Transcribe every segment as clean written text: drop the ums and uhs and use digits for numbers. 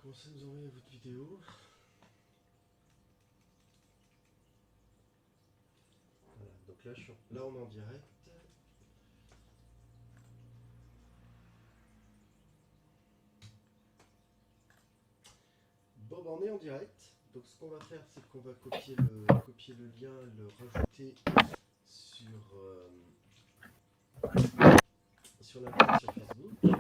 Commencez à nous envoyer votre vidéo. Voilà, donc là on est en direct. Bon, bah, on est en direct. Donc ce qu'on va faire, c'est qu'on va copier le lien, le rajouter sur la page sur Facebook. Copier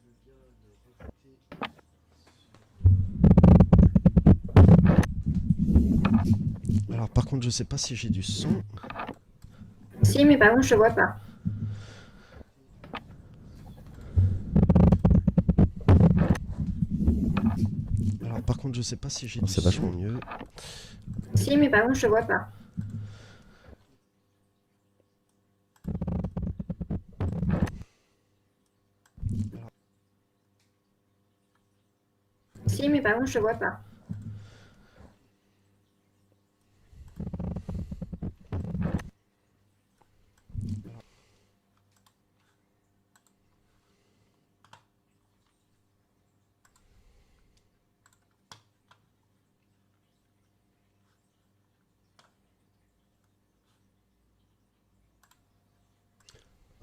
le lien, le rajouter sur... Alors par contre, je sais pas si j'ai du son. Si, mais par contre, je te vois pas. Alors par contre, je sais pas si j'ai du son. C'est vachement mieux. Si, mais par contre, je te vois pas. Si, mais par contre, je te vois pas.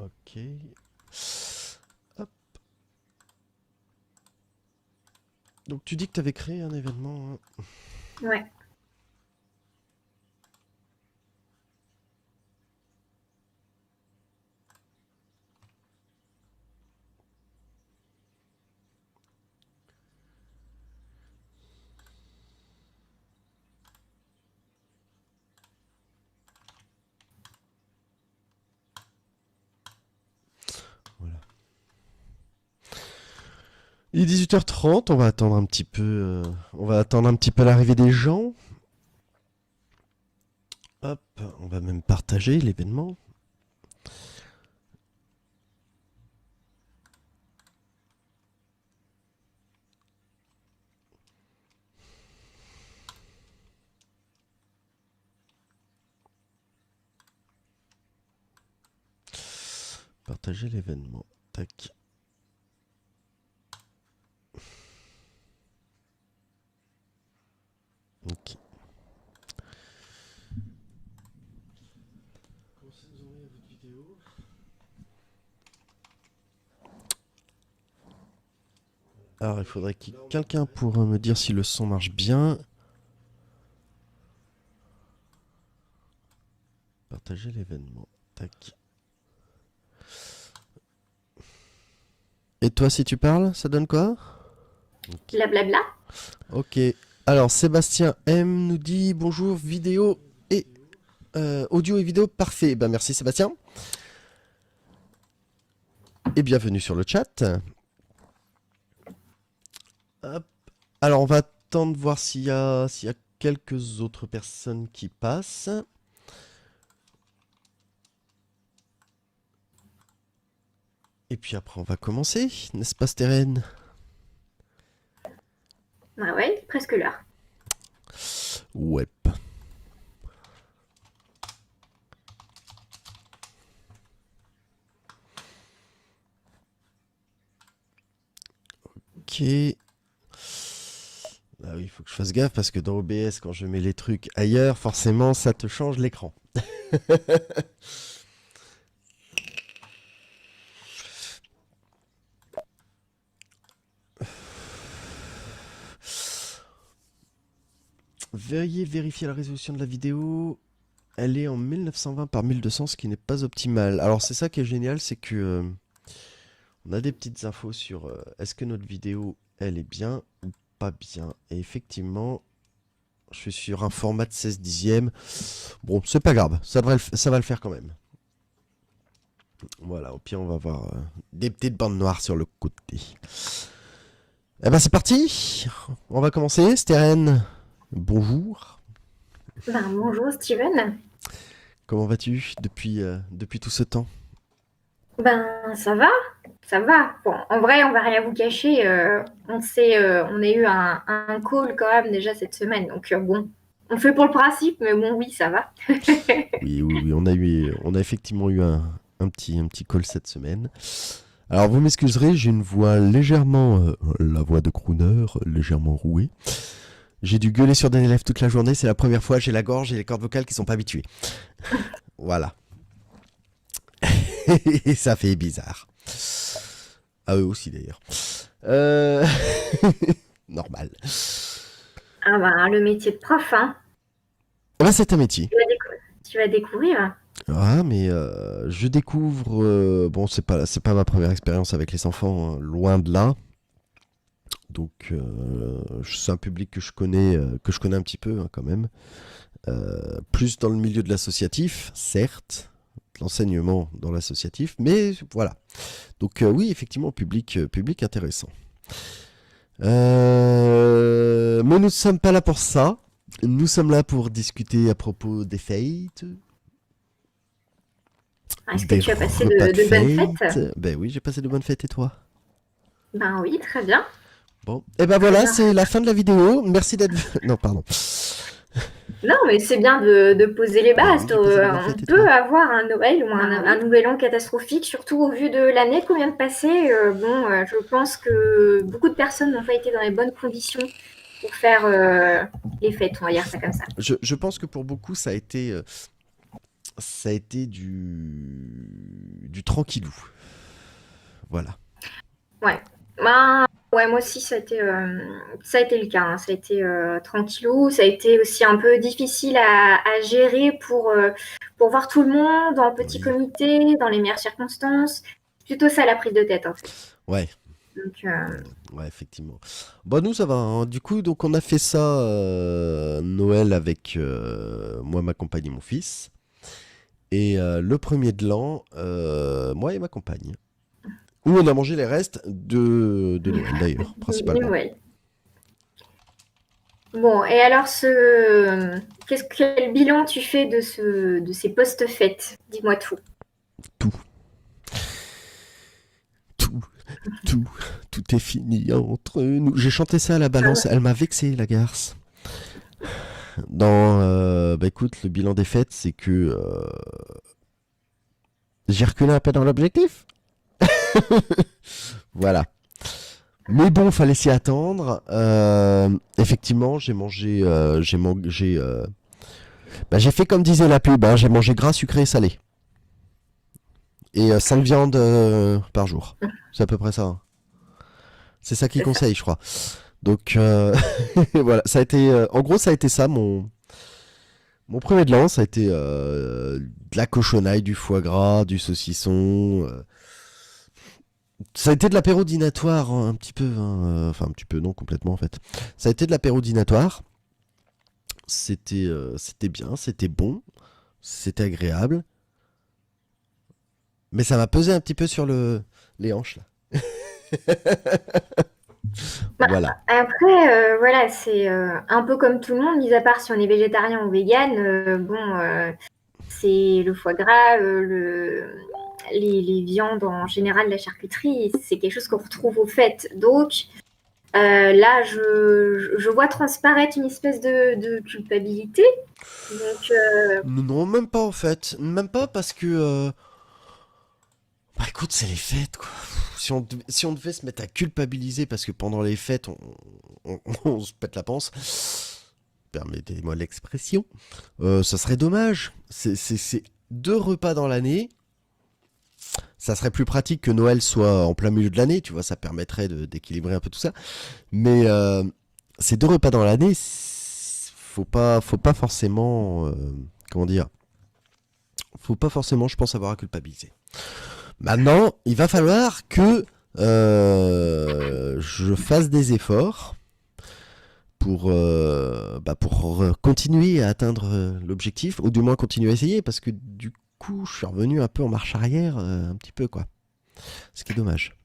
Ok. Hop. Donc tu dis que tu avais créé un événement. Hein. Ouais. Voilà. Il est 18h30, on va attendre un petit peu, l'arrivée des gens. Hop, on va même partager l'événement. Partager l'événement. Tac. Ok. Commencez à nous envoyer votre vidéo. Alors il faudrait qu'il y ait quelqu'un pour me dire si le son marche bien. Partager l'événement. Tac. Et toi, si tu parles, ça donne quoi? Okay. Blablabla. Ok. Alors, Sébastien M nous dit bonjour, vidéo et audio et vidéo parfait. Ben, merci Sébastien. Et bienvenue sur le chat. Hop. Alors, on va attendre de voir s'il y a quelques autres personnes qui passent. Et puis après, on va commencer, n'est-ce pas, Stérène? Ah ouais, presque l'heure. Ouais. Ok. Ah oui, il faut que je fasse gaffe parce que dans OBS, quand je mets les trucs ailleurs, forcément, ça te change l'écran. Veuillez vérifier la résolution de la vidéo. Elle est en 1920 par 1200, ce qui n'est pas optimal. Alors c'est ça qui est génial, c'est que on a des petites infos sur est-ce que notre vidéo, elle est bien ou pas bien. Et effectivement, je suis sur un format de 16 dixièmes. Bon, c'est pas grave, ça va le faire quand même. Voilà, au pire, on va avoir des petites bandes noires sur le côté. Eh ben c'est parti. On va commencer. Stérène, bonjour. Ben, bonjour Steven. Comment vas-tu depuis tout ce temps? Ben, ça va. Ça va. Bon, en vrai, on va rien vous cacher. On a eu un call quand même déjà cette semaine. Donc, bon, on fait pour le principe, mais bon, oui, ça va. Oui, on a effectivement eu un petit call cette semaine. Alors vous m'excuserez, j'ai une voix légèrement, la voix de crooner, légèrement rouée. J'ai dû gueuler sur des élèves toute la journée, c'est la première fois, j'ai la gorge et les cordes vocales qui sont pas habituées. Voilà. Et ça fait bizarre. À eux aussi d'ailleurs. Euh... Normal. Ah ben, le métier de prof, hein. Ouais, c'est un métier. Tu vas découvrir. Ah, mais je découvre. Bon, c'est pas ma première expérience avec les enfants, hein, loin de là. Donc, c'est un public que je connais un petit peu hein, quand même. Plus dans le milieu de l'associatif, certes, de l'enseignement dans l'associatif, mais voilà. Donc, oui, effectivement, public intéressant. Mais nous ne sommes pas là pour ça. Nous sommes là pour discuter à propos des fêtes. Est-ce que Des tu as passé repas de de bonnes fêtes? fête. Ben oui, j'ai passé de bonnes fêtes et toi? Ben oui, très bien. Bon. Et ben Très voilà, bien. c'est la fin de la vidéo. Merci d'être... Non, pardon. Non, mais c'est bien de poser les Ben bases. oui, j'ai passé de bonnes On fêtes et peut toi? avoir un Noël ou un nouvel an catastrophique, surtout au vu de l'année qu'on vient de passer. Je pense que beaucoup de personnes n'ont pas été dans les bonnes conditions pour faire les fêtes, on va dire ça comme ça. Je pense que pour beaucoup, ça a été du tranquillou. Voilà. Ouais. Ouais, moi aussi, ça a été le cas, hein. Ça a été tranquillou. Ça a été aussi un peu difficile à gérer pour voir tout le monde en petit Oui. comité, dans les meilleures circonstances. Plutôt ça la prise de tête, en fait. Ouais. Donc, Ouais, effectivement. Bon, nous, ça va, hein. Du coup, donc, on a fait ça Noël avec moi, ma compagne et mon fils. Et le premier de l'an, moi et ma compagne. Où on a mangé les restes de Noël, d'ailleurs, principalement. ouais. Bon, et alors, quel bilan tu fais de ces post-fêtes? Dis-moi tout. Tout, tout, tout, tout est fini entre nous. J'ai chanté ça à la balance, elle m'a vexé, la garce. Bah écoute, le bilan des fêtes, c'est que j'ai reculé un peu dans l'objectif. Voilà. Mais bon, fallait s'y attendre. Effectivement, j'ai fait comme disait la pub, hein, j'ai mangé gras, sucré et salé. Et 5 viandes par jour. C'est à peu près ça, hein. C'est ça qu'ils C'est ça. conseillent, je crois. Donc voilà, ça a été, en gros, ça a été ça mon premier de l'an. Ça a été de la cochonaille, du foie gras, du saucisson. Ça a été de l'apéro dînatoire hein, un petit peu, hein, enfin un petit peu non complètement en fait. Ça a été de l'apéro dînatoire. C'était bien, c'était bon, c'était agréable, mais ça m'a pesé un petit peu sur les hanches là. Bah, Voilà. après, voilà, c'est un peu comme tout le monde, mis à part si on est végétarien ou vegan. C'est le foie gras, les viandes en général, la charcuterie, c'est quelque chose qu'on retrouve aux fêtes. Donc là, je vois transparaître une espèce de culpabilité. Donc, Non, même pas en fait, même pas parce que bah écoute, c'est les fêtes quoi. Si on devait se mettre à culpabiliser parce que pendant les fêtes on se pète la panse, permettez-moi l'expression, ça serait dommage. C'est 2 repas dans l'année. Ça serait plus pratique que Noël soit en plein milieu de l'année, tu vois, ça permettrait d'équilibrer un peu tout ça. Mais ces 2 repas dans l'année, faut pas forcément, comment dire, faut pas forcément, je pense, avoir à culpabiliser. Maintenant, il va falloir que je fasse des efforts pour continuer à atteindre l'objectif, ou du moins continuer à essayer, parce que du coup, je suis revenu un peu en marche arrière, un petit peu, quoi. Ce qui est dommage.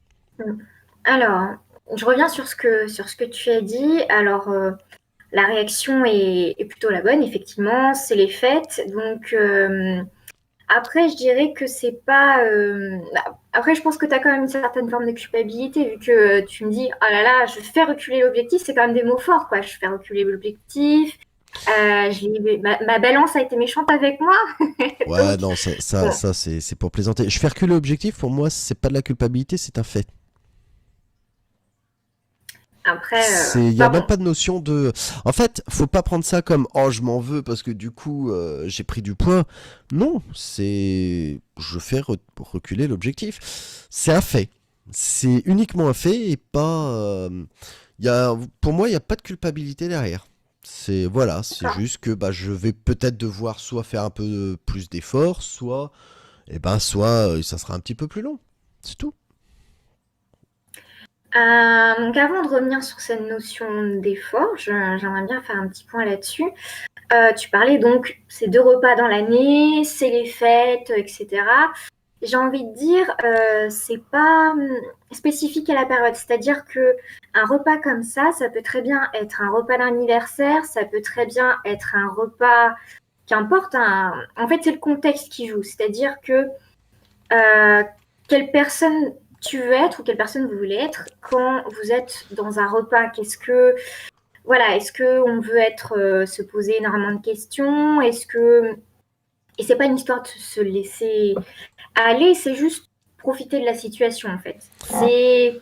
alors, je reviens sur ce que tu as dit. Alors, la réaction est plutôt la bonne, effectivement, c'est les fêtes. Donc, après, je dirais que c'est pas. Après, je pense que tu as quand même une certaine forme de culpabilité, vu que tu me dis, oh là là, je fais reculer l'objectif, c'est quand même des mots forts, quoi. Je fais reculer l'objectif. Ma balance a été méchante avec moi. Ouais, Donc, non, bon, c'est pour plaisanter. Je fais reculer l'objectif, pour moi, c'est pas de la culpabilité, c'est un fait. après, Il y a bah même bon, pas de notion de. En fait, faut pas prendre ça comme oh je m'en veux parce que du coup j'ai pris du poids. Non, c'est je fais reculer l'objectif. C'est un fait. C'est uniquement un fait et pas. Il y a, pour moi, il y a pas de culpabilité derrière. C'est voilà, c'est d'accord. juste que bah je vais peut-être devoir soit faire un peu plus d'efforts, soit soit ça sera un petit peu plus long. C'est tout. Donc avant de revenir sur cette notion d'effort, j'aimerais bien faire un petit point là-dessus. Tu parlais donc, c'est 2 repas dans l'année, c'est les fêtes, et cetera. J'ai envie de dire, c'est pas, spécifique à la période. C'est-à-dire qu'un repas comme ça peut très bien être un repas d'anniversaire, ça peut très bien être un repas qu'importe, en fait, c'est le contexte qui joue. C'est-à-dire que, quelle personne tu veux être ou quelle personne vous voulez être quand vous êtes dans un repas? Est-ce qu'on veut se poser énormément de questions? Et c'est pas une histoire de se laisser aller, c'est juste profiter de la situation en fait. C'est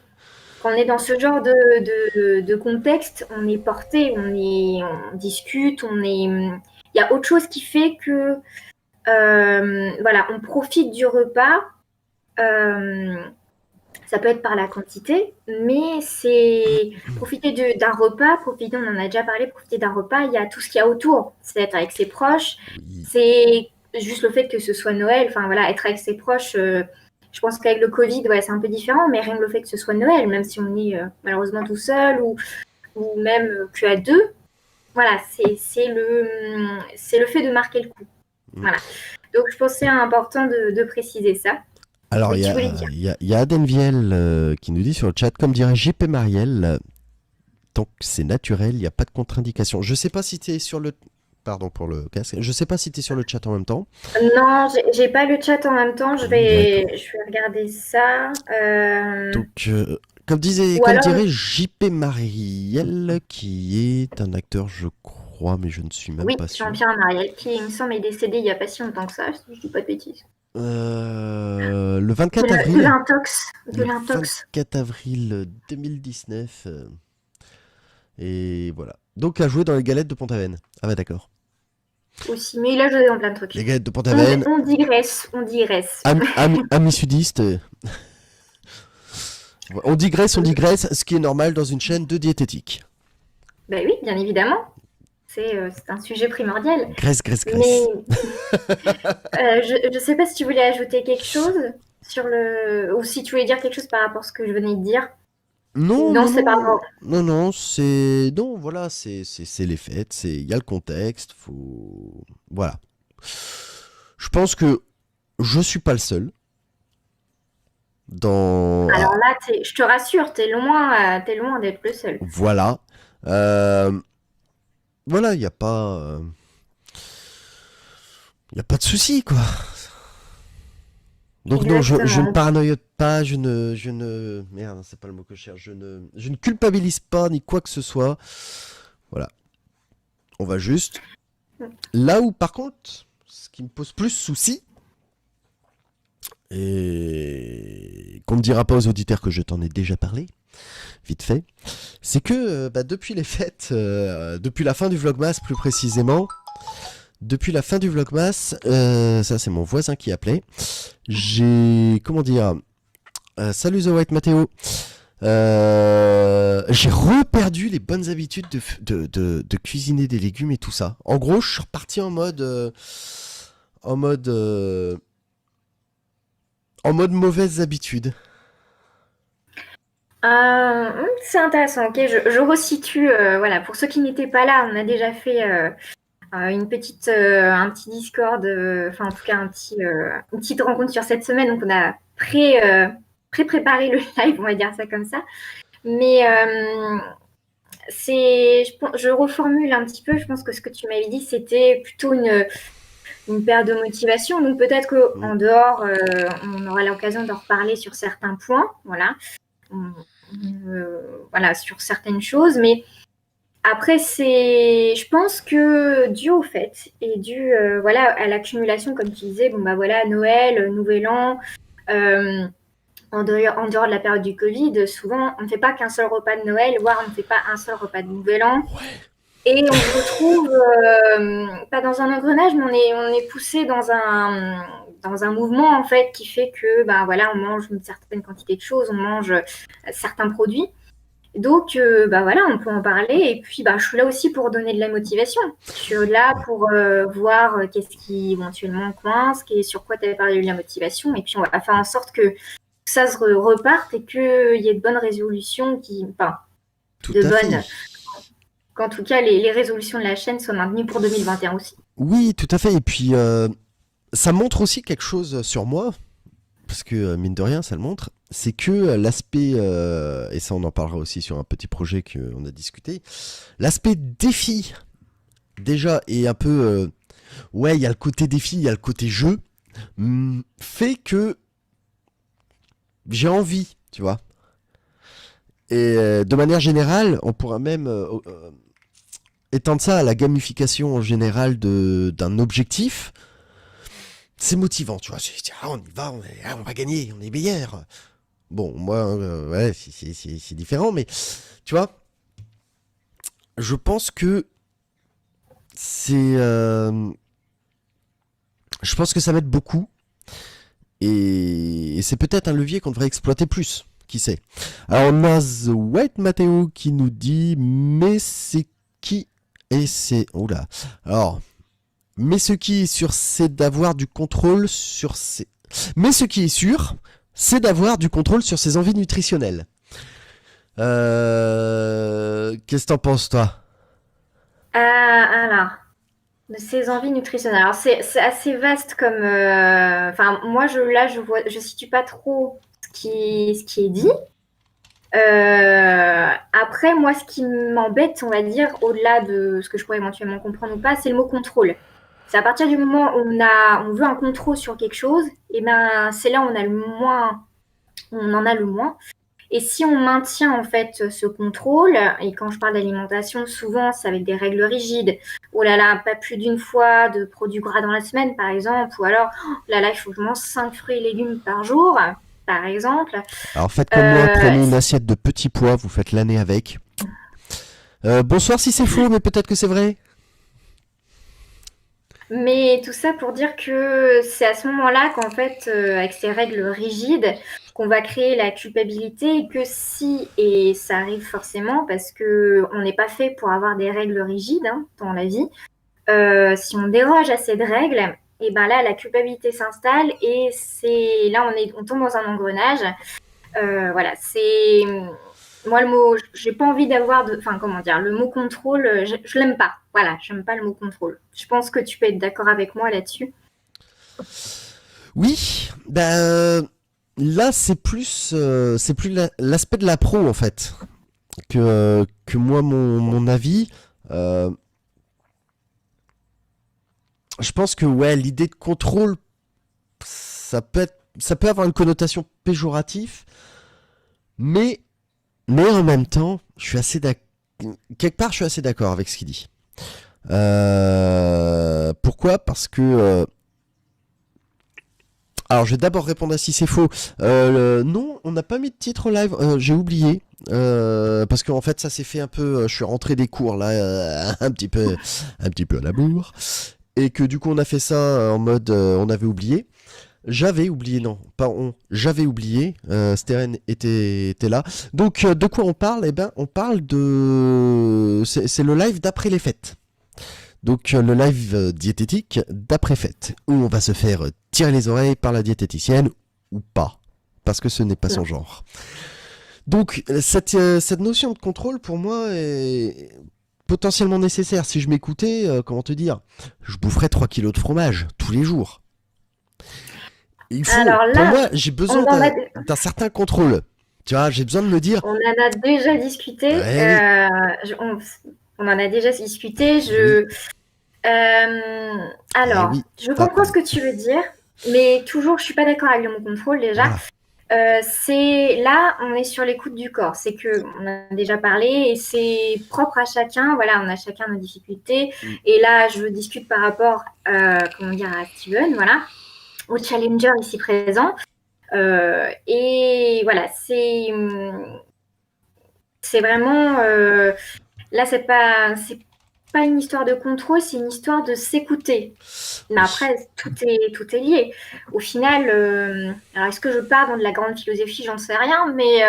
quand on est dans ce genre de contexte, on est porté, on discute, il y a autre chose qui fait que voilà, on profite du repas. Euh, Ça peut être par la quantité, mais c'est profiter d'un repas, profiter, on en a déjà parlé, profiter d'un repas, il y a tout ce qu'il y a autour. C'est être avec ses proches, Oui. c'est juste le fait que ce soit Noël, enfin voilà, être avec ses proches, je pense qu'avec le Covid, ouais, c'est un peu différent, mais rien que le fait que ce soit Noël, même si on est malheureusement tout seul ou même que à deux, voilà, c'est le fait de marquer le coup. Mm. Voilà. Donc je pense que c'est important de préciser ça. Alors, Oui, tu voulais dire. il y a Adenviel qui nous dit sur le chat, comme dirait JP Mariel, tant que c'est naturel, il n'y a pas de contre-indication. Je sais pas si tu es sur le. Pardon pour le casque. Je sais pas si tu es sur le chat en même temps. Non, j'ai pas le chat en même temps. D'accord. Je vais regarder ça. Donc, Ou comme alors, dirait JP Mariel, qui est un acteur, je crois, mais je ne suis même oui, pas sûr. Jean-Pierre Mariel, qui, il me semble, est décédé il y a pas si longtemps que ça, si je dis pas de bêtises. Le 24 De avril. l'intox. De Le l'intox 24 avril 2019. Et voilà. Donc, à jouer dans les galettes de Pont-Aven. Ah, bah, d'accord. aussi. Mais il a joué dans plein de Les trucs. galettes de Pont-Aven, On digresse, on digresse. amis sudistes. On digresse, ce qui est normal dans une chaîne de diététique. Ben oui, bien évidemment. C'est un sujet primordial. Graisse, graisse, Mais graisse. je sais pas si tu voulais ajouter quelque chose ou si tu voulais dire quelque chose par rapport à ce que je venais de dire. Non, Non, non, c'est par non. rapport. Non, non, c'est. Non, voilà, c'est les fêtes, il y a le contexte, faut. Voilà. Je pense que je suis pas le seul dans. Alors là, je te rassure, t'es loin d'être le seul. Voilà. Euh, voilà, il n'y a pas. Il y a pas de souci, quoi. Donc non, je ne Exactement. paranoïe pas, merde, c'est pas le mot que je cherche, je ne culpabilise pas ni quoi que ce soit. Voilà, on va juste. Là où par contre, ce qui me pose plus souci, et qu'on ne dira pas aux auditeurs que je t'en ai déjà parlé, vite fait, c'est que depuis les fêtes, depuis la fin du Vlogmas plus précisément, depuis la fin du Vlogmas, ça c'est mon voisin qui appelait, j'ai, comment dire, salut The White Matteo. J'ai reperdu les bonnes habitudes de cuisiner des légumes et tout ça. En gros, je suis reparti en mode, euh, en mode mauvaises habitudes. C'est intéressant, ok. Je resitue, voilà, pour ceux qui n'étaient pas là, on a déjà fait un petit Discord, enfin en tout cas une petite rencontre sur cette semaine, donc on a pré-préparé le live, on va dire ça comme ça. Mais je reformule un petit peu, je pense que ce que tu m'avais dit, c'était plutôt une perte de motivation. Donc peut-être Mm. qu'en dehors, on aura l'occasion d'en reparler sur certains points, voilà, voilà, sur certaines choses. Mais Après, je pense que dû au fait et dû voilà, à l'accumulation, comme tu disais, bon bah voilà, Noël, Nouvel An, euh, en dehors de la période du Covid, souvent on ne fait pas qu'un seul repas de Noël, voire on ne fait pas un seul repas de Nouvel An. Et on se retrouve, pas dans un engrenage, mais on est poussé dans un mouvement en fait qui fait que ben voilà, on mange une certaine quantité de choses, on mange certains produits. Donc bah voilà, on peut en parler. Et puis bah, je suis là aussi pour donner de la motivation. Je suis là pour voir qu'est-ce qui éventuellement coince, sur quoi tu avais parlé de la motivation. Et puis on va faire en sorte que ça se reparte et qu'il y ait de bonnes résolutions enfin, Tout de à fait. bonnes, qu'en tout cas les résolutions de la chaîne soient maintenues pour 2021 aussi. Oui, tout à fait. Et puis, ça montre aussi quelque chose sur moi, parce que mine de rien, ça le montre. C'est que l'aspect, et ça on en parlera aussi sur un petit projet qu'on a discuté, l'aspect défi, déjà, et un peu, ouais, il y a le côté défi, il y a le côté jeu, fait que j'ai envie, tu vois. Et de manière générale, on pourra même étendre ça à la gamification en général d'un objectif. C'est motivant, tu vois. On y va, on va gagner, on est meilleur. Bon, moi, ouais, c'est différent, mais tu vois, je pense que c'est. Je pense que ça m'aide beaucoup. Et c'est peut-être un levier qu'on devrait exploiter plus. Qui sait. Alors, on a The White Matteo qui nous dit mais c'est qui et c'est. Oula. Alors, mais ce qui est sûr, c'est d'avoir du contrôle sur ses. Mais ce qui est sûr, c'est d'avoir du contrôle sur ses envies nutritionnelles. Qu'est-ce que t'en penses, toi? Alors, de ses envies nutritionnelles. Alors, c'est assez vaste comme. Enfin, moi, je situe pas trop ce qui est dit. Après, moi, ce qui m'embête, on va dire, au-delà de ce que je pourrais éventuellement comprendre ou pas, c'est le mot contrôle. C'est à partir du moment où on veut un contrôle sur quelque chose, et ben, c'est là où on en a le moins. Et si on maintient en fait ce contrôle, et quand je parle d'alimentation, souvent c'est avec des règles rigides. Oh là là, pas plus d'une fois de produits gras dans la semaine, par exemple, ou alors, oh là là, il faut que je mange 5 fruits et légumes par jour, par exemple. Alors faites comme moi, Euh, prenez une assiette de petits pois, vous faites l'année avec. Bonsoir si c'est faux, mais peut-être que c'est vrai. mais tout ça pour dire que c'est à ce moment-là qu'en fait, avec ces règles rigides, qu'on va créer la culpabilité et que si, et ça arrive forcément parce que on n'est pas fait pour avoir des règles rigides hein, dans la vie, si on déroge à cette règle, et ben là, la culpabilité s'installe et c'est là, on tombe dans un engrenage. Voilà, c'est moi le mot, j'ai pas envie d'avoir enfin comment dire, le mot contrôle, je l'aime pas. Voilà, j'aime pas le mot contrôle. Je pense que tu peux être d'accord avec moi là-dessus. Oui, ben là c'est plus l'aspect de la pro en fait que moi mon avis. Euh, je pense que ouais, l'idée de contrôle, ça peut avoir une connotation péjorative, mais en même temps, je suis assez d'accord. Quelque part, je suis assez d'accord avec ce qu'il dit. Pourquoi? Parce que alors, je vais d'abord répondre à si c'est faux. Non, on n'a pas mis de titre live. J'ai oublié. Parce qu'en fait, ça s'est fait un peu. Je suis rentré des cours là, un petit peu à la bourre, et que du coup, on a fait ça en mode, on avait oublié. J'avais oublié, non, pas on. J'avais oublié. Steren était là. Donc, de quoi on parle? Eh ben, on parle de. C'est le live d'après les fêtes. Donc le live diététique d'après fête, où on va se faire tirer les oreilles par la diététicienne ou pas, parce que ce n'est pas son genre. Donc cette notion de contrôle pour moi est potentiellement nécessaire. Si je m'écoutais, comment te dire, je boufferais 3 kilos de fromage tous les jours. Il faut, Alors pour là, moi, j'ai on besoin en a, d'un certain contrôle. Tu vois, j'ai besoin de me dire, on en a déjà discuté. eh oui, On en a déjà discuté. oui, eh Alors, oui, je comprends ce que tu veux dire, mais toujours, je suis pas d'accord avec le mot contrôle déjà. voilà. C'est là, on est sur l'écoute du corps. C'est que on a déjà parlé et c'est propre à chacun. Voilà, on a chacun nos difficultés. Mm. Et là, je discute par rapport, comment dire, à Steven, voilà, au challenger ici présent. Et voilà, c'est vraiment là, c'est pas une histoire de contrôle, c'est une histoire de s'écouter. Mais Oui. après, tout est lié. Au final, alors est-ce que je pars dans de la grande philosophie? J'en sais rien, mais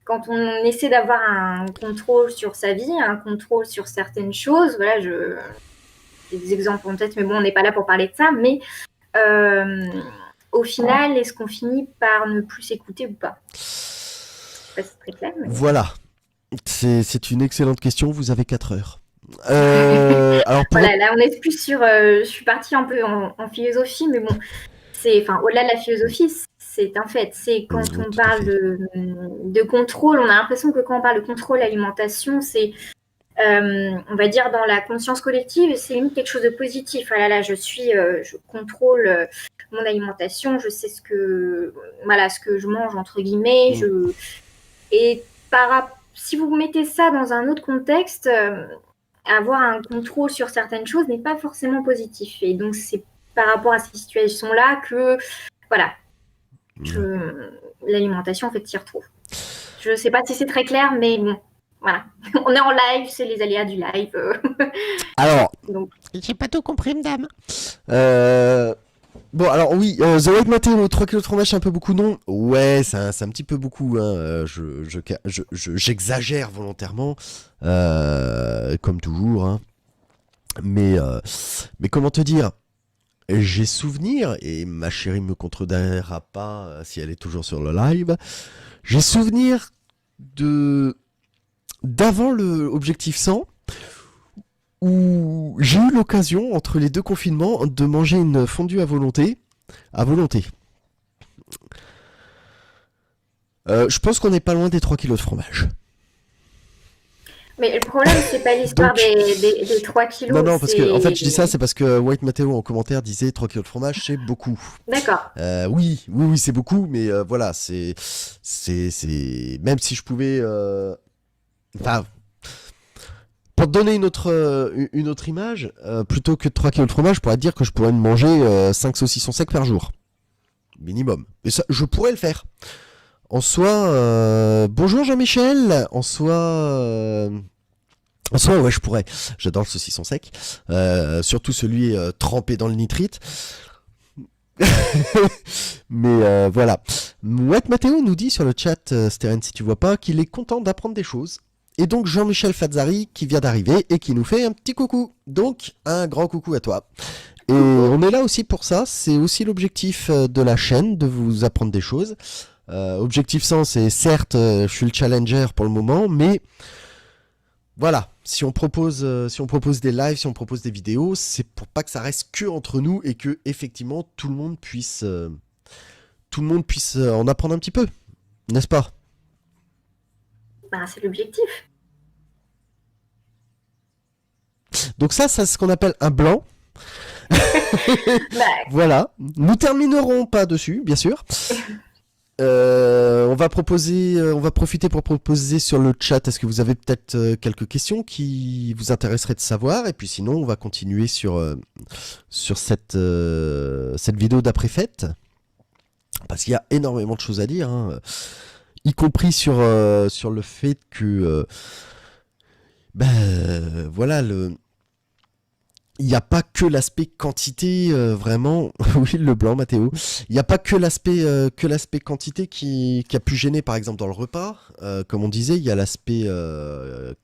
quand on essaie d'avoir un contrôle sur sa vie, un contrôle sur certaines choses, voilà, j'ai des exemples en tête, mais bon, on n'est pas là pour parler de ça, mais euh, au final, est-ce qu'on finit par ne plus s'écouter ou pas? Je sais pas si c'est très clair, mais... Voilà, c'est une excellente question, vous avez 4 heures. Alors pour Voilà, là, on est plus sur... je suis partie un peu en philosophie, mais bon, enfin, au-delà de la philosophie, c'est un fait. C'est quand Oui, on tout à parle fait. de contrôle, on a l'impression que quand on parle de contrôle alimentation, c'est, on va dire, dans la conscience collective, c'est limite quelque chose de positif. Ah là là, je contrôle mon alimentation, je sais voilà, ce que je mange, entre guillemets. Mm. Et si vous mettez ça dans un autre contexte, avoir un contrôle sur certaines choses n'est pas forcément positif. Et donc, c'est par rapport à ces situations-là que, voilà, l'alimentation, en fait, s'y retrouve. Je ne sais pas si c'est très clair, mais bon, voilà. On est en live, c'est les aléas du live. Alors, Donc, j'ai pas tout compris, madame. Euh, Bon, alors oui, The White Matteo, 3 kilos de fromage, c'est un peu beaucoup, non? Ouais, c'est un petit peu beaucoup, hein. J'exagère volontairement, comme toujours, hein. Mais comment te dire? J'ai souvenir, et ma chérie me contredira pas si elle est toujours sur le live, j'ai souvenir de d'avant le Objectif 100, où j'ai eu l'occasion, entre les deux confinements, de manger une fondue à volonté. À volonté. Je pense qu'on n'est pas loin des 3 kilos de fromage. mais le problème, c'est pas l'histoire Donc, des 3 non, kilos, non, parce que, en fait, c'est... je dis ça, c'est parce que White Matteo en commentaire disait 3 kilos de fromage, c'est beaucoup. D'accord. Oui, c'est beaucoup, mais voilà, même si je pouvais, enfin, pour te donner une autre image, plutôt que de 3 kilos de fromage, je pourrais te dire que je pourrais me manger 5 saucissons secs par jour. Minimum. Et ça, je pourrais le faire. En soi, bonjour Jean-Michel. En soi, ouais, je pourrais. J'adore le saucisson sec. Surtout celui trempé dans le nitrite. Mais voilà. Mouette Mathéo nous dit sur le chat, Steren, si tu vois pas, qu'il est content d'apprendre des choses. Et donc Jean-Michel Fazzari qui vient d'arriver et qui nous fait un petit coucou. Donc, un grand coucou à toi. Et on est là aussi pour ça. C'est aussi l'objectif de la chaîne, de vous apprendre des choses. Objectif 100, c'est certes, je suis le challenger pour le moment, mais voilà, si on propose des lives, si on propose des vidéos, c'est pour pas que ça reste que entre nous et que effectivement tout le monde puisse en apprendre un petit peu, n'est-ce pas? Ben, c'est l'objectif. Donc ça, c'est ce qu'on appelle un blanc. Bah, Voilà, nous terminerons pas dessus, bien sûr. On va profiter pour proposer sur le chat. Est-ce que vous avez peut-être quelques questions qui vous intéresseraient de savoir? Et puis sinon, on va continuer sur cette vidéo d'après-fête. Parce qu'il y a énormément de choses à dire, hein, y compris sur le fait que, voilà, il n'y a pas que l'aspect quantité, vraiment. Oui, le blanc, Mathéo. Il n'y a pas que l'aspect quantité qui a pu gêner, par exemple, dans le repas. Comme on disait, il y a l'aspect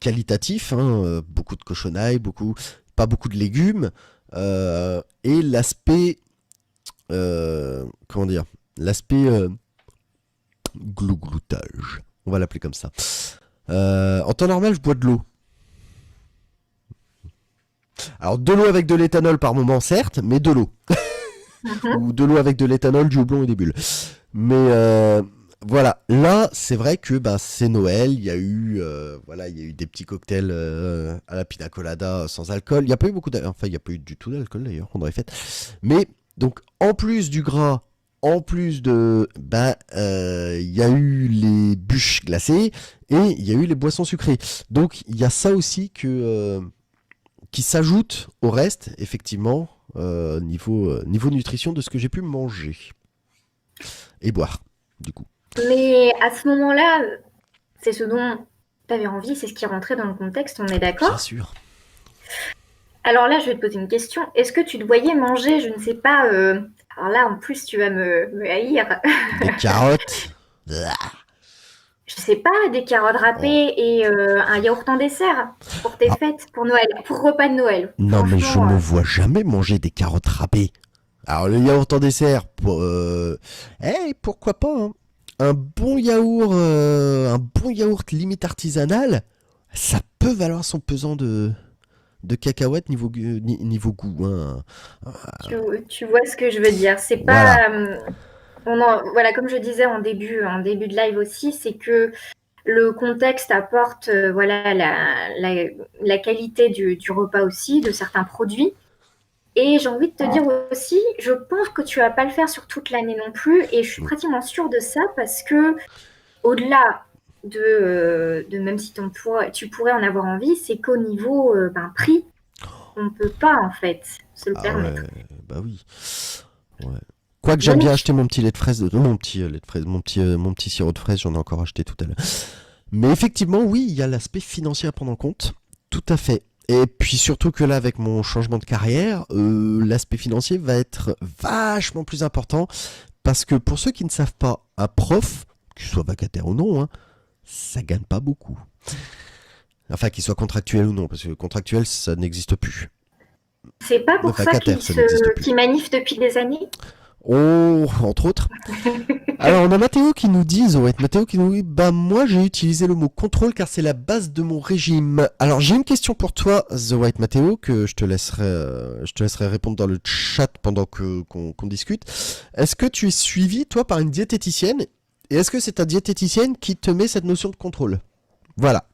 qualitatif, hein, beaucoup de cochonailles, pas beaucoup de légumes, et l'aspect, comment dire, l'aspect glougloutage. On va l'appeler comme ça. En temps normal, je bois de l'eau. Alors de l'eau avec de l'éthanol par moment certes, mais de l'eau. Ou de l'eau avec de l'éthanol, du houblon et des bulles. Mais voilà, là c'est vrai que c'est Noël, il y a eu des petits cocktails à la pina colada sans alcool. Il n'y a pas eu il n'y a pas eu du tout d'alcool d'ailleurs, on aurait fait. Mais donc en plus du gras en plus de, il y a eu les bûches glacées et il y a eu les boissons sucrées. Donc il y a ça aussi qui s'ajoute au reste, effectivement, niveau nutrition de ce que j'ai pu manger et boire, du coup. Mais à ce moment-là, c'est ce dont tu avais envie, c'est ce qui rentrait dans le contexte, on est Bien d'accord? sûr. Alors là, je vais te poser une question. Est-ce que tu te voyais manger, je ne sais pas, alors là, en plus, tu vas me haïr, Des carottes. Ah. je sais pas, des carottes Oh. râpées et un yaourt en dessert pour tes Ah, fêtes, pour Noël, pour repas de Noël. non, mais je Franchement, me vois jamais manger des carottes râpées. Alors le yaourt en dessert, pourquoi pas, hein. Un bon yaourt limite artisanal, ça peut valoir son pesant de cacahuètes niveau goût, hein. tu vois ce que je veux dire. C'est Voilà. pas, voilà, comme je disais en début de live aussi, c'est que le contexte apporte voilà, la qualité du repas aussi, de certains produits. Et j'ai envie de te dire aussi, je pense que tu vas pas le faire sur toute l'année non plus, et je suis pratiquement sûre de ça parce que au-delà de même si tu pourrais en avoir envie, c'est qu'au niveau prix, on ne peut pas en fait se le Ah ouais, permettre. bah oui. Ouais. Quoique j'aime bien Donc, acheter mon petit lait de fraise, mon petit lait de fraise, mon petit sirop de fraise, j'en ai encore acheté tout à l'heure. Mais effectivement, oui, il y a l'aspect financier à prendre en compte. Tout à fait. Et puis surtout que là, avec mon changement de carrière, l'aspect financier va être vachement plus important. Parce que pour ceux qui ne savent pas, un prof, qu'il soit vacataire ou non, hein, ça gagne pas beaucoup. Enfin, qu'il soit contractuel ou non, parce que contractuel, ça n'existe plus. c'est pas Le pour ça vacataire, ça n'existe plus. qu'ils manifestent depuis des années. Oh, entre autres. Alors, on a Mathéo qui nous dit, Zoé, Mathéo qui nous dit, bah moi j'ai utilisé le mot contrôle car c'est la base de mon régime. Alors j'ai une question pour toi, The White Mathéo, que je te laisserai répondre dans le chat pendant qu'on discute. Est-ce que tu es suivi, toi, par une diététicienne et est-ce que c'est ta diététicienne qui te met cette notion de contrôle? Voilà.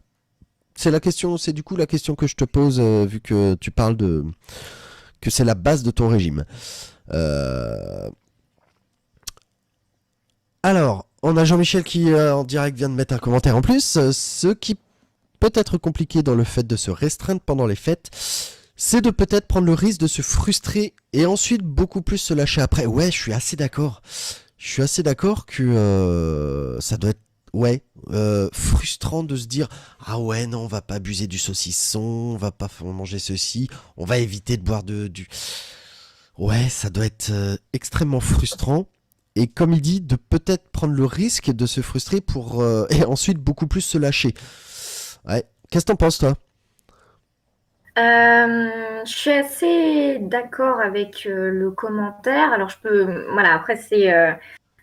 C'est la question, c'est du coup la question que je te pose, vu que tu parles que c'est la base de ton régime. Euh, Alors, on a Jean-Michel qui en direct vient de mettre un commentaire en plus. Ce qui peut être compliqué dans le fait de se restreindre pendant les fêtes, c'est de peut-être prendre le risque de se frustrer et ensuite beaucoup plus se lâcher après. Ouais, je suis assez d'accord. Je suis assez d'accord que ça doit être frustrant de se dire ah ouais non on va pas abuser du saucisson, on va pas manger ceci, on va éviter de boire du ouais, ça doit être extrêmement frustrant. Et comme il dit, de peut-être prendre le risque de se frustrer pour et ensuite beaucoup plus se lâcher. Ouais. Qu'est-ce que t'en penses, toi? Je suis assez d'accord avec le commentaire. Alors, voilà, après, c'est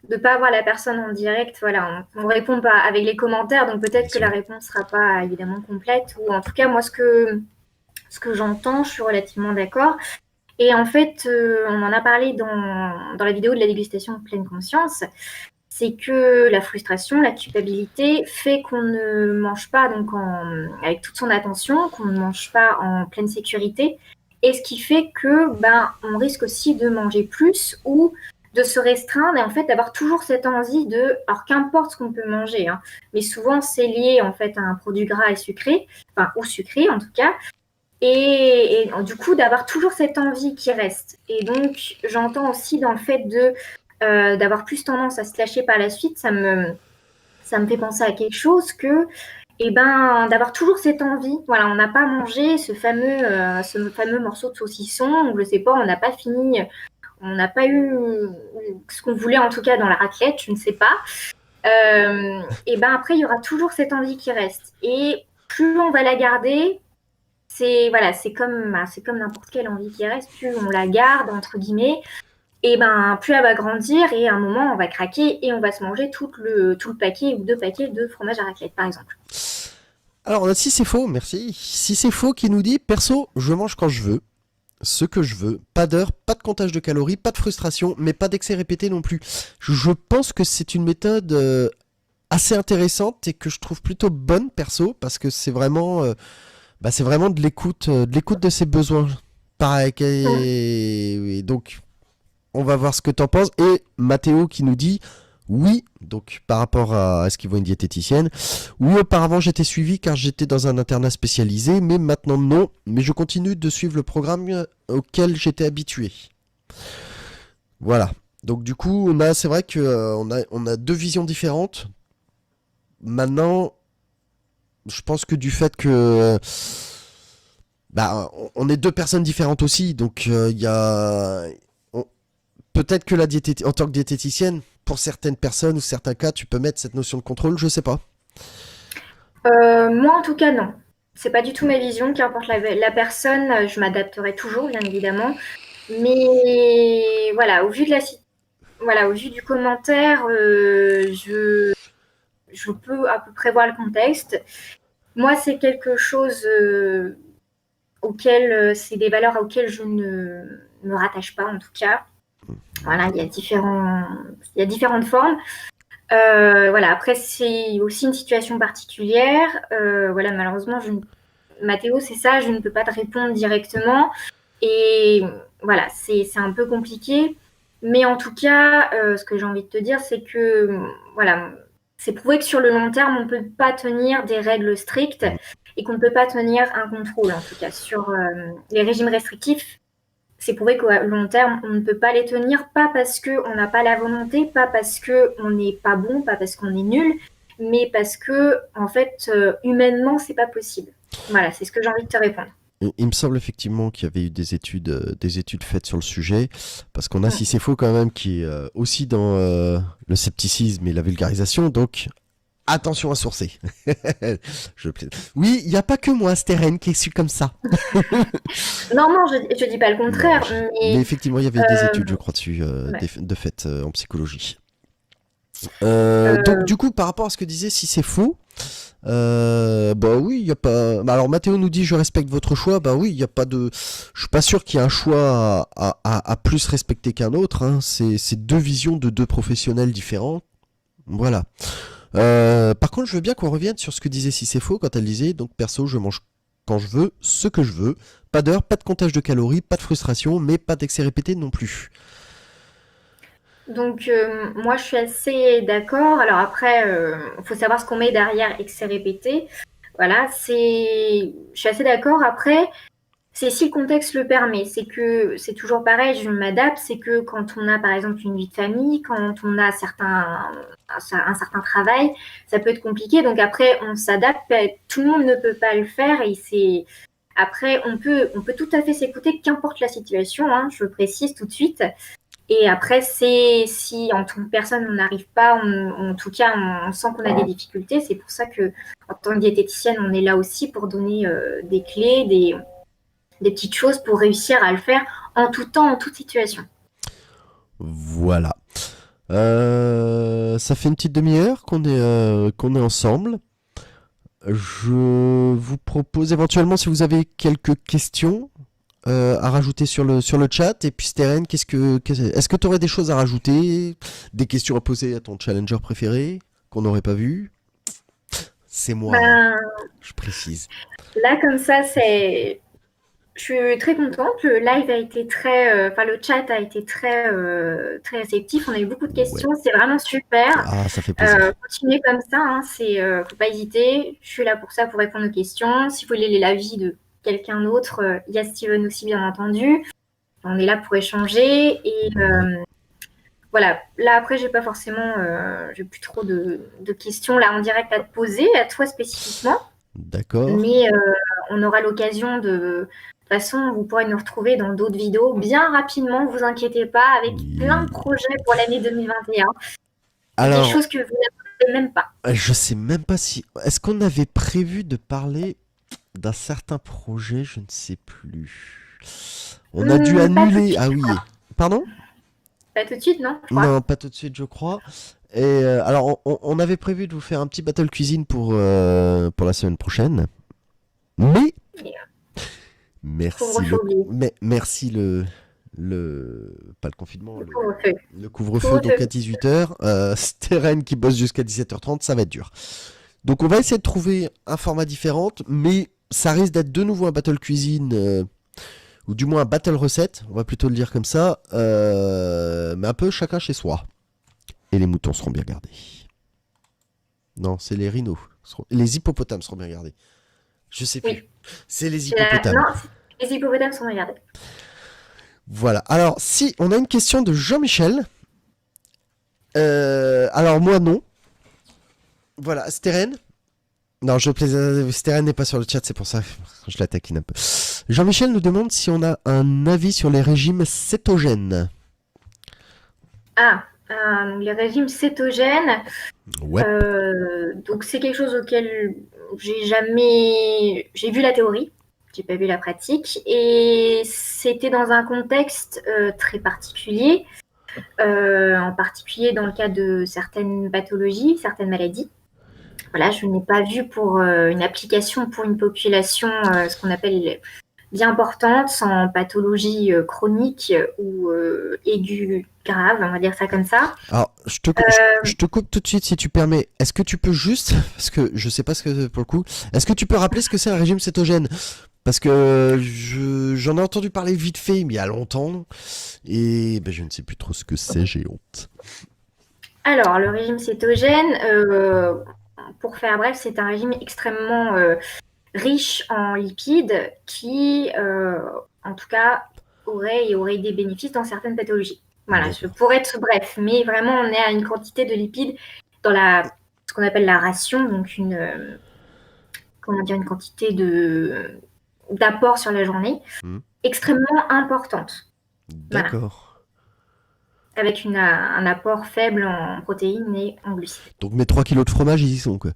de pas avoir la personne en direct. Voilà, on répond pas avec les commentaires, donc Bien peut-être que la sûr. réponse sera pas évidemment complète. Ou en tout cas, moi, ce que j'entends, je suis relativement d'accord. Et en fait, on en a parlé dans la vidéo de la dégustation de pleine conscience. C'est que la frustration, la culpabilité fait qu'on ne mange pas donc avec toute son attention, qu'on ne mange pas en pleine sécurité, et ce qui fait que on risque aussi de manger plus ou de se restreindre et en fait d'avoir toujours cette envie alors qu'importe ce qu'on peut manger, hein, mais souvent c'est lié en fait à un produit gras et sucré, enfin ou sucré en tout cas, et du coup d'avoir toujours cette envie qui reste. Et donc j'entends aussi dans le fait d'avoir plus tendance à se lâcher par la suite, ça me fait penser à quelque chose que, d'avoir toujours cette envie. Voilà, on n'a pas mangé ce fameux morceau de saucisson, ou je sais pas, on n'a pas fini, on n'a pas eu ce qu'on voulait en tout cas dans la raclette, je ne sais pas. Après, il y aura toujours cette envie qui reste. Et plus on va la garder, voilà, c'est comme n'importe quelle envie qui reste, plus on la garde entre guillemets, et plus elle va grandir et à un moment on va craquer et on va se manger tout le paquet ou 2 paquets de fromage à raclette par exemple. Alors, on a si c'est faux, merci. Si c'est faux qui nous dit perso, je mange quand je veux, ce que je veux, pas d'heure, pas de comptage de calories, pas de frustration, mais pas d'excès répété non plus. Je pense que c'est une méthode assez intéressante et que je trouve plutôt bonne perso parce que c'est vraiment de l'écoute de ses besoins. Pareil. Et donc On va voir ce que t'en penses. Et Mathéo qui nous dit oui, donc par rapport à ce qu'il voit une diététicienne. Oui, auparavant j'étais suivi car j'étais dans un internat spécialisé, mais maintenant non. Mais je continue de suivre le programme auquel j'étais habitué. Voilà. Donc du coup, c'est vrai que on a deux visions différentes. Maintenant, je pense que du fait que on est deux personnes différentes aussi, donc il y a peut-être que en tant que diététicienne, pour certaines personnes ou certains cas, tu peux mettre cette notion de contrôle, je sais pas. Moi, en tout cas, non. C'est pas du tout ma vision. Qu'importe la personne, je m'adapterai toujours, bien évidemment. Mais voilà, au vu du commentaire, je peux à peu près voir le contexte. Moi, c'est quelque chose c'est des valeurs auxquelles je ne me rattache pas, en tout cas. Voilà, il y a différentes formes. Voilà, après, c'est aussi une situation particulière. Voilà, malheureusement, Mathéo, c'est ça, je ne peux pas te répondre directement. Et voilà, c'est un peu compliqué. Mais en tout cas, ce que j'ai envie de te dire, c'est que voilà, c'est prouvé que sur le long terme, on ne peut pas tenir des règles strictes et qu'on ne peut pas tenir un contrôle, en tout cas. Sur les régimes restrictifs, c'est prouvé qu'au long terme, on ne peut pas les tenir, pas parce qu'on n'a pas la volonté, pas parce qu'on n'est pas bon, pas parce qu'on est nul, mais parce que, en fait, humainement, c'est pas possible. Voilà, c'est ce que j'ai envie de te répondre. Il me semble effectivement qu'il y avait eu des études faites sur le sujet, parce qu'on a, si c'est faux quand même, qui est aussi dans le scepticisme et la vulgarisation, donc attention à sourcer. Oui, il n'y a pas que moi, Steren, qui est su comme ça. Non, je dis pas le contraire, mais effectivement, il y avait des études, je crois, dessus, de fait, en psychologie. Donc, du coup, par rapport à ce que disait, si c'est faux, bah oui, il y a pas. Alors Mathéo nous dit je respecte votre choix. Bah oui, il y a pas de. Je suis pas sûr qu'il y ait un choix à plus respecter qu'un autre. Hein. C'est deux visions de deux professionnels différents. Voilà. Par contre, je veux bien qu'on revienne sur ce que disait si c'est faux quand elle disait donc perso, je mange quand je veux, ce que je veux. Pas d'heure, pas de comptage de calories, pas de frustration, mais pas d'excès répété non plus. Donc, moi, je suis assez d'accord. Alors après, faut savoir ce qu'on met derrière excès répété. Voilà, je suis assez d'accord. Après, c'est si le contexte le permet. C'est que c'est toujours pareil, je m'adapte. C'est que quand on a, par exemple, une vie de famille, quand on a un certain travail, ça peut être compliqué. Donc après, on s'adapte. Tout le monde ne peut pas le faire et après, on peut tout à fait s'écouter, qu'importe la situation, hein, je le précise tout de suite. Et après, si en tant que personne, on n'arrive pas, en tout cas, on sent qu'on a des difficultés. C'est pour ça que, en tant que diététicienne, on est là aussi pour donner des clés, des petites choses pour réussir à le faire en tout temps, en toute situation. Voilà. Ça fait une petite demi-heure qu'on est ensemble. Je vous propose éventuellement, si vous avez quelques questions à rajouter sur le chat. Et puis Steren, est-ce que tu aurais des choses à rajouter, des questions à poser à ton challenger préféré qu'on n'aurait pas vu? C'est moi, je précise. Là, comme ça, je suis très contente. Le live a été le chat a été très réceptif. On a eu beaucoup de questions. Ouais. C'est vraiment super. Ah, ça fait plaisir. Continuez comme ça. Hein. Faut pas hésiter. Je suis là pour ça, pour répondre aux questions. Si vous voulez l'avis de quelqu'un d'autre, il y a Steven aussi, bien entendu. On est là pour échanger. Et voilà. Là, après, j'ai plus trop de questions là en direct à te poser, à toi spécifiquement. D'accord. Mais on aura l'occasion de toute façon, vous pourrez nous retrouver dans d'autres vidéos bien rapidement, vous inquiétez pas, avec plein de projets pour l'année 2021. Alors, des choses que vous n'avez même pas. Je sais même pas si... Est-ce qu'on avait prévu de parler d'un certain projet? Je ne sais plus. On a dû annuler... Ah oui. Pardon? Pas tout de suite, non? Non, pas tout de suite, je crois. Et alors, on avait prévu de vous faire un petit battle cuisine pour la semaine prochaine. Mais... Merci pas le confinement, le couvre-feu donc à 18h. Steren qui bosse jusqu'à 17h30, ça va être dur. Donc on va essayer de trouver un format différent, mais ça risque d'être de nouveau un battle cuisine ou du moins un battle recette, on va plutôt le dire comme ça, mais un peu chacun chez soi. Et les moutons seront bien gardés. Non, c'est les rhinos. Les hippopotames seront bien gardés. Je sais plus. Oui. C'est les hippopotames. Non, les hippopotames sont regardés. Voilà. Alors, si on a une question de Jean-Michel. Alors moi non. Voilà, Steren. Non, je plaisante. Steren n'est pas sur le chat, c'est pour ça que je la taquine un peu. Jean-Michel nous demande si on a un avis sur les régimes cétogènes. Les régimes cétogènes. Ouais. Donc c'est quelque chose auquel j'ai vu la théorie, j'ai pas vu la pratique, et c'était dans un contexte très particulier, en particulier dans le cas de certaines pathologies, certaines maladies. Voilà, je n'ai pas vu pour une application pour une population, ce qu'on appelle bien importante, sans pathologie chronique ou aiguë grave, on va dire ça comme ça. Alors, je te coupe tout de suite si tu permets. Est-ce que tu peux juste, parce que je sais pas ce que pour le coup, est-ce que tu peux rappeler ce que c'est un régime cétogène? Parce que j'en ai entendu parler vite fait, mais il y a longtemps, et ben, je ne sais plus trop ce que c'est, j'ai honte. Alors, le régime cétogène, pour faire bref, c'est un régime extrêmement riche en lipides qui, en tout cas, aurait des bénéfices dans certaines pathologies. Voilà, je pourrais être bref, mais vraiment, on est à une quantité de lipides dans ce qu'on appelle la ration, donc une quantité d'apport sur la journée extrêmement importante. D'accord. Voilà. Avec un apport faible en protéines et en glucides. Donc mes 3 kilos de fromage, ils y sont, quoi.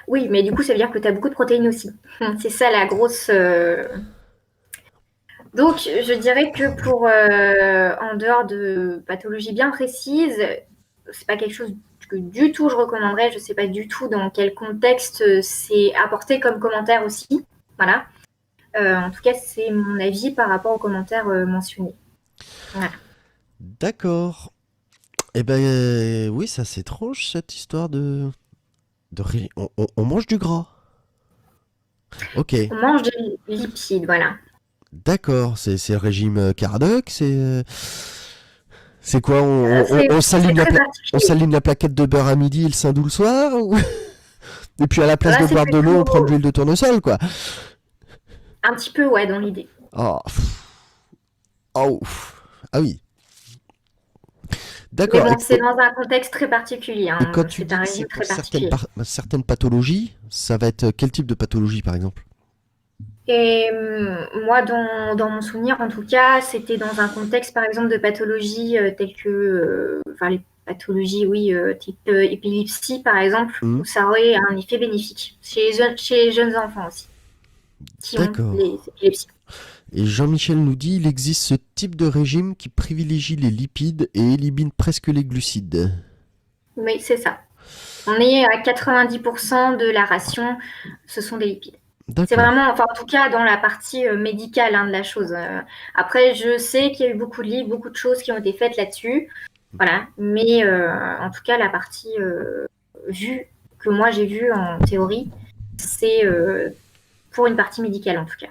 Oui, mais du coup, ça veut dire que tu as beaucoup de protéines aussi. C'est ça la grosse... Donc, je dirais que pour, en dehors de pathologies bien précises, c'est pas quelque chose que du tout je recommanderais. Je sais pas du tout dans quel contexte c'est apporté comme commentaire aussi. Voilà. En tout cas, c'est mon avis par rapport aux commentaires mentionnés. Voilà. D'accord. Eh ben oui, ça c'est étrange cette histoire de on mange du gras. Ok. On mange des lipides, voilà. D'accord, c'est le régime Kardec, c'est quoi, on s'aligne la plaquette de beurre à midi et le saindoux le soir ou... Et puis à la place de boire de l'eau, on prend de l'huile de tournesol, quoi. Un petit peu, ouais, dans l'idée. Oh. Oh. Ah oui. D'accord. Mais bon, c'est dans un contexte très particulier. Hein. Et quand tu c'est un dis régime que c'est très pour particulier. certaines pathologies, ça va être quel type de pathologie, par exemple? Et moi, dans mon souvenir, en tout cas, c'était dans un contexte, par exemple, de pathologies telles que, les pathologies, oui, type épilepsie, par exemple, où ça aurait un effet bénéfique chez les jeunes enfants aussi, qui ont les épilepsies. Et Jean-Michel nous dit, il existe ce type de régime qui privilégie les lipides et élimine presque les glucides. Oui, c'est ça. On est à 90% de la ration, ce sont des lipides. C'est vraiment, en tout cas, dans la partie médicale de la chose. Après, je sais qu'il y a eu beaucoup de livres, beaucoup de choses qui ont été faites là-dessus. Voilà. Mais en tout cas, la partie vue que moi j'ai vue en théorie, c'est pour une partie médicale en tout cas.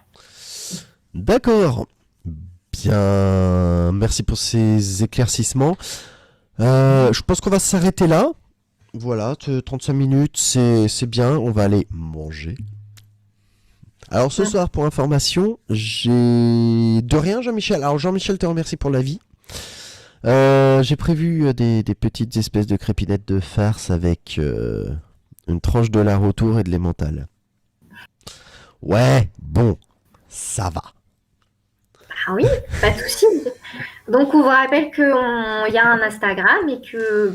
D'accord. Bien, merci pour ces éclaircissements. Je pense qu'on va s'arrêter là. Voilà, 35 minutes, c'est bien. On va aller manger. Alors ce soir, pour information, j'ai de rien, Jean-Michel. Alors Jean-Michel te remercie pour l'avis. J'ai prévu des petites espèces de crépinettes de farce avec une tranche de lard autour et de l'emmental. Ouais, bon, ça va. Ah oui, pas de souci. Donc on vous rappelle qu'il y a un Instagram et que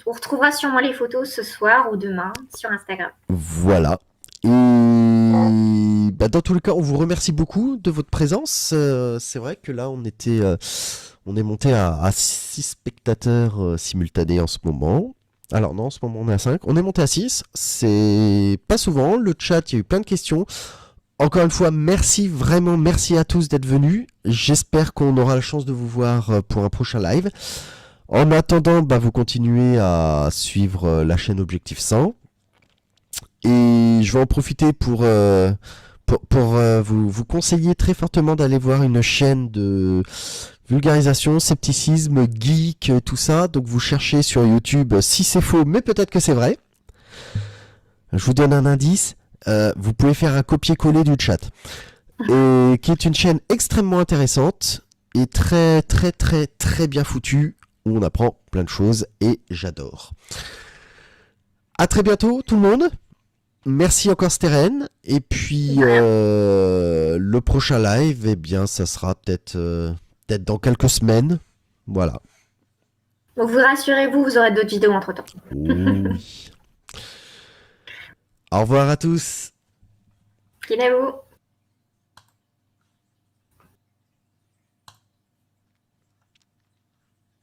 on retrouvera sûrement les photos ce soir ou demain sur Instagram. Voilà. Et dans tous les cas, on vous remercie beaucoup de votre présence. C'est vrai que là, on est monté à 6 spectateurs simultanés en ce moment. Alors non, en ce moment on est à 5. On est monté à 6. C'est pas souvent. Le chat, il y a eu plein de questions. Encore une fois, vraiment merci à tous d'être venus. J'espère qu'on aura la chance de vous voir pour un prochain live. En attendant, vous continuez à suivre la chaîne Objectif 100. Et je vais en profiter pour Pour vous conseiller très fortement d'aller voir une chaîne de vulgarisation, scepticisme, geek, tout ça. Donc vous cherchez sur YouTube si c'est faux, mais peut-être que c'est vrai. Je vous donne un indice. Vous pouvez faire un copier-coller du chat. Et qui est une chaîne extrêmement intéressante et très très très très bien foutue où on apprend plein de choses et j'adore. À très bientôt tout le monde. Merci encore Steren. Et puis le prochain live, eh bien ça sera peut-être dans quelques semaines. Voilà. Donc vous rassurez-vous, vous aurez d'autres vidéos entre-temps. Oui. Au revoir à tous. Kinavo.